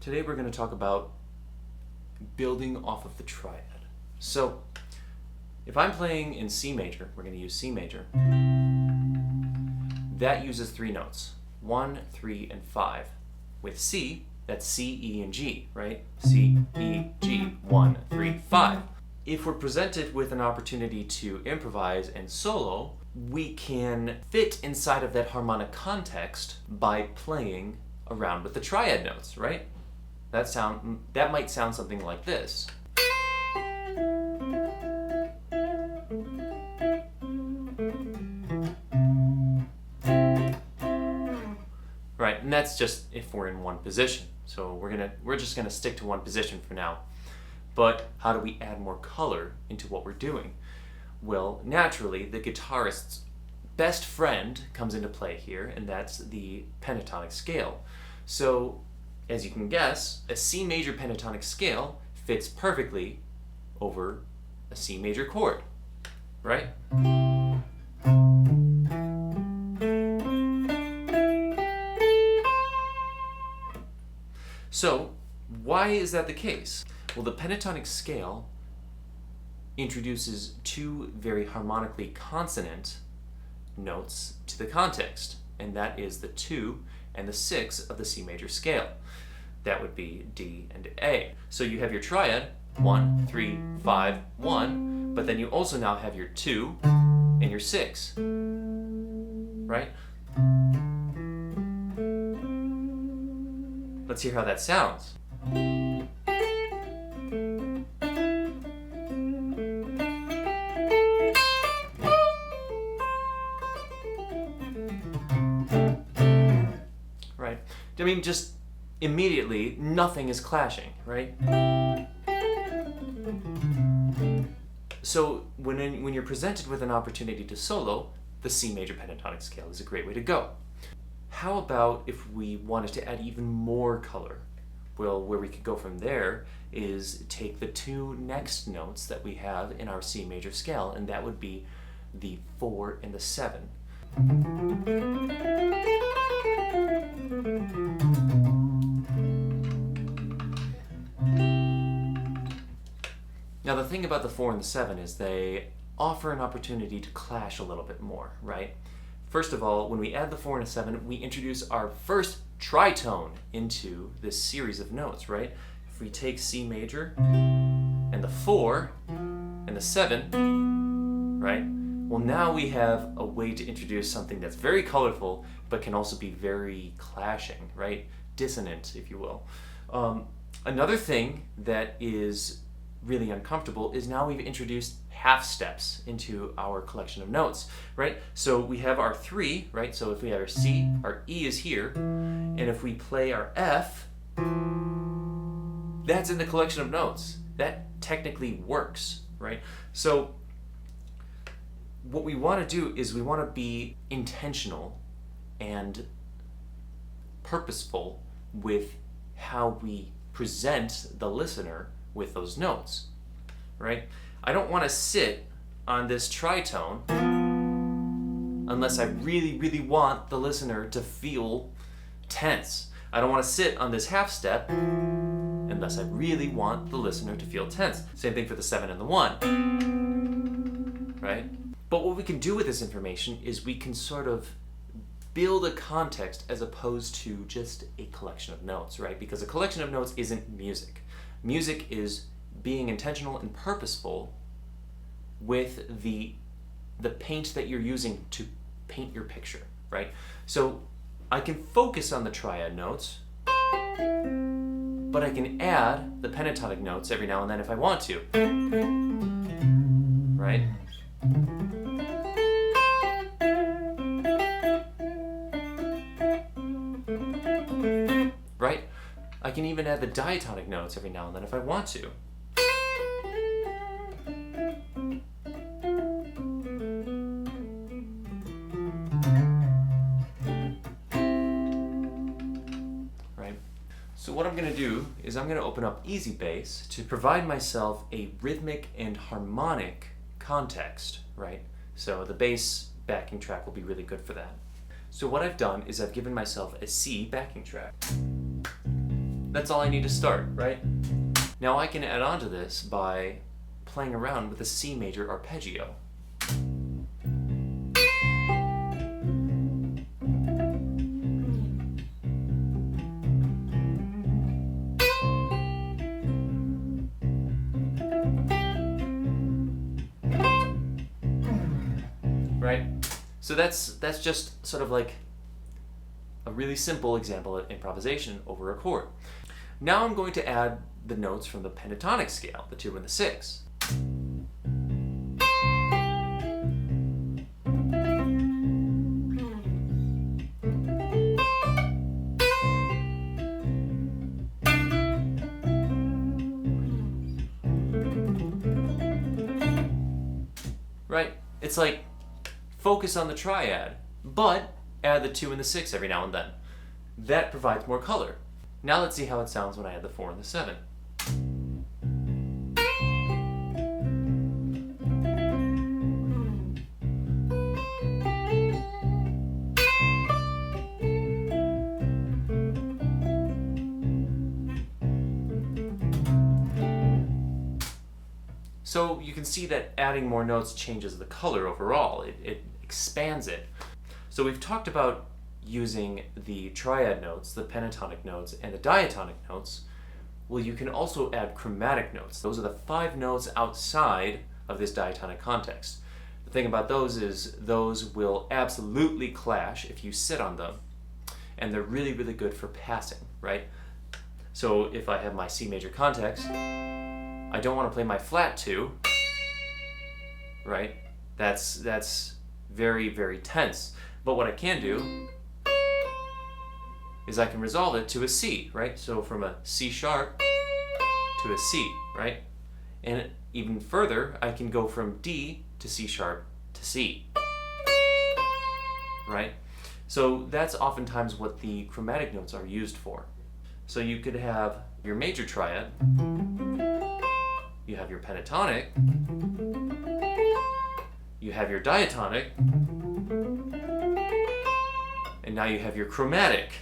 Today we're going to talk about building off of the triad. So, if I'm playing in C major, we're going to use C major. That uses 3 notes, 1, 3, and 5. With C, that's C, E, and G, right? C, E, G, 1, 3, 5. If we're presented with an opportunity to improvise and solo, we can fit inside of that harmonic context by playing around with the triad notes, right? That might sound something like this. Right, and that's just if we're in one position. So we're just gonna stick to one position for now. But how do we add more color into what we're doing? Well, naturally, the guitarist's best friend comes into play here, and that's the pentatonic scale. So, as you can guess, a C major pentatonic scale fits perfectly over a C major chord, right? So, why is that the case? Well, the pentatonic scale introduces 2 very harmonically consonant notes to the context, and that is the 2 and the 6 of the C major scale. That would be D and A. So you have your triad, 1, 3, 5, 1, but then you also now have your 2 and your 6, right? Let's hear how that sounds. Right? I mean, just immediately, nothing is clashing, right? So when you're presented with an opportunity to solo, the C major pentatonic scale is a great way to go. How about if we wanted to add even more color? Well, where we could go from there is take the 2 next notes that we have in our C major scale, and that would be the 4 and the 7. Now the thing about the 4 and the 7 is they offer an opportunity to clash a little bit more, right? First of all, when we add the 4 and a 7, we introduce our first tritone into this series of notes, right? If we take C major and the 4 and the 7, right? Well, now we have a way to introduce something that's very colorful, but can also be very clashing, right? Dissonant, if you will. Another thing that is really uncomfortable is now we've introduced half steps into our collection of notes, right? So we have our 3, right? So if we have our C, our E is here, and if we play our F, that's in the collection of notes. That technically works, right? So what we want to do is we want to be intentional and purposeful with how we present the listener with those notes, right? I don't want to sit on this tritone unless I really, really want the listener to feel tense. I don't want to sit on this half step unless I really want the listener to feel tense. Same thing for the 7 and the 1, right? But what we can do with this information is we can sort of build a context as opposed to just a collection of notes, right? Because a collection of notes isn't music. Music is being intentional and purposeful with the paint that you're using to paint your picture, right? So I can focus on the triad notes, but I can add the pentatonic notes every now and then if I want to, right? Right? I can even add the diatonic notes every now and then if I want to. Right? So what I'm going to do is I'm going to open up Easy Bass to provide myself a rhythmic and harmonic context, right? So the bass backing track will be really good for that. So what I've done is I've given myself a C backing track. That's all I need to start, right? Now I can add on to this by playing around with a C major arpeggio. Right? So that's just sort of like a really simple example of improvisation over a chord. Now I'm going to add the notes from the pentatonic scale, the 2 and the 6. Right? It's like focus on the triad, but add the 2 and the 6 every now and then. That provides more color. Now let's see how it sounds when I add the 4 and the 7. So you can see that adding more notes changes the color overall. It expands it. So we've talked about using the triad notes, the pentatonic notes, and the diatonic notes. Well, you can also add chromatic notes. Those are the 5 notes outside of this diatonic context. The thing about those is those will absolutely clash if you sit on them, and they're really, really good for passing, right? So if I have my C major context, I don't want to play my flat 2, right? That's very, very tense. But what I can do is I can resolve it to a C, right? So from a C sharp to a C, right? And even further, I can go from D to C sharp to C, right? So that's oftentimes what the chromatic notes are used for. So you could have your major triad, you have your pentatonic, you have your diatonic, and now you have your chromatic.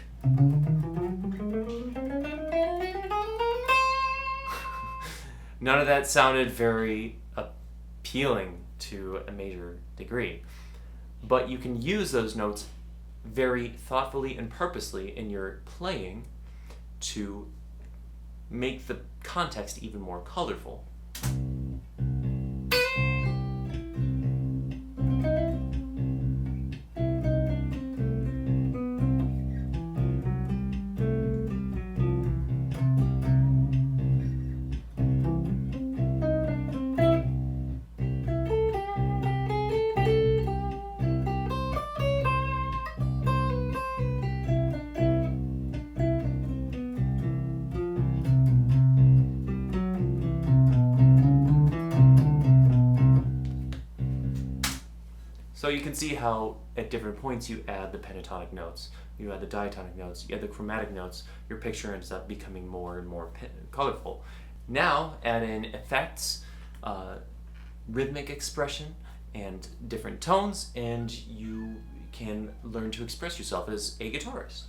None of that sounded very appealing to a major degree, but you can use those notes very thoughtfully and purposely in your playing to make the context even more colorful. So you can see how at different points you add the pentatonic notes, you add the diatonic notes, you add the chromatic notes, your picture ends up becoming more and more colorful. Now add in effects, rhythmic expression, and different tones, and you can learn to express yourself as a guitarist.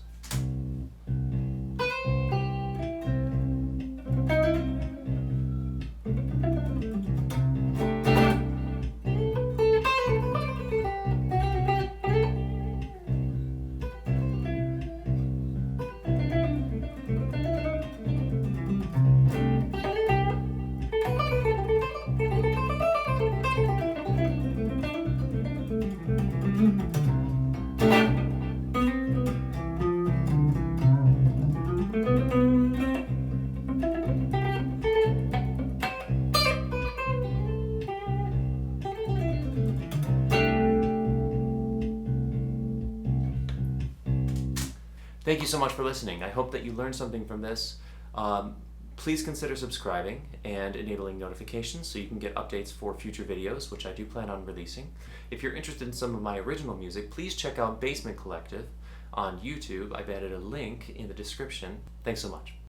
Thank you so much for listening. I hope that you learned something from this. Please consider subscribing and enabling notifications so you can get updates for future videos, which I do plan on releasing. If you're interested in some of my original music, please check out Basement Collective on YouTube. I've added a link in the description. Thanks so much.